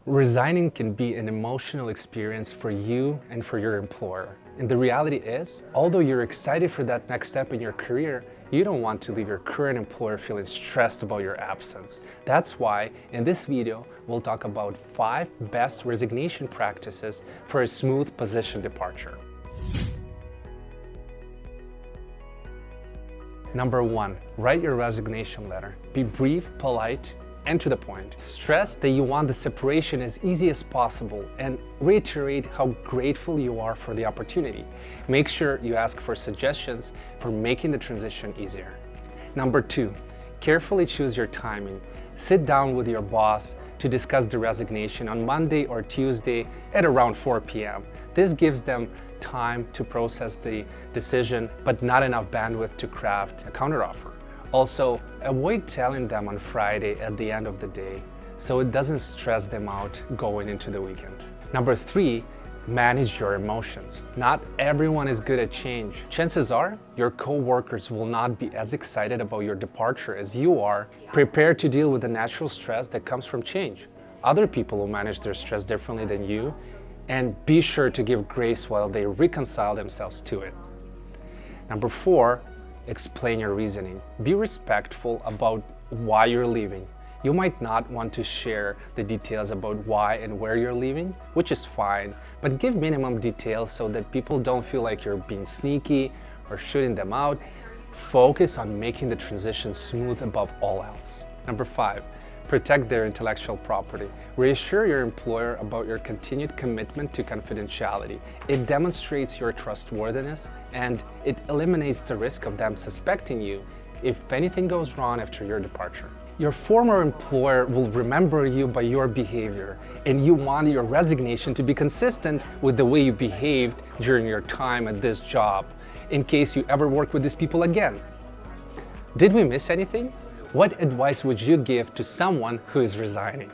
Resigning can be an emotional experience for you and for your employer. And the reality is, although you're excited for that next step in your career, you don't want to leave your current employer feeling stressed about your absence. That's why in this video, we'll talk about 5 best resignation practices for a smooth position departure. Number 1, write your resignation letter. Be brief, polite, and to the point. Stress that you want the separation as easy as possible and reiterate how grateful you are for the opportunity. Make sure you ask for suggestions for making the transition easier. Number 2, carefully choose your timing. Sit down with your boss to discuss the resignation on Monday or Tuesday at around 4 p.m. This gives them time to process the decision, but not enough bandwidth to craft a counteroffer. Also, avoid telling them on Friday at the end of the day, so it doesn't stress them out going into the weekend. Number 3, manage your emotions. Not everyone is good at change. Chances are, your co-workers will not be as excited about your departure as you are. Prepare to deal with the natural stress that comes from change. Other people will manage their stress differently than you, and be sure to give grace while they reconcile themselves to it. Number 4, explain your reasoning. Be respectful about why you're leaving. You might not want to share the details about why and where you're leaving, which is fine, but give minimum details so that people don't feel like you're being sneaky or shooting them out. Focus on making the transition smooth above all else. Number 5, protect their intellectual property. Reassure your employer about your continued commitment to confidentiality. It demonstrates your trustworthiness and it eliminates the risk of them suspecting you if anything goes wrong after your departure. Your former employer will remember you by your behavior, and you want your resignation to be consistent with the way you behaved during your time at this job, in case you ever work with these people again. Did we miss anything? What advice would you give to someone who is resigning?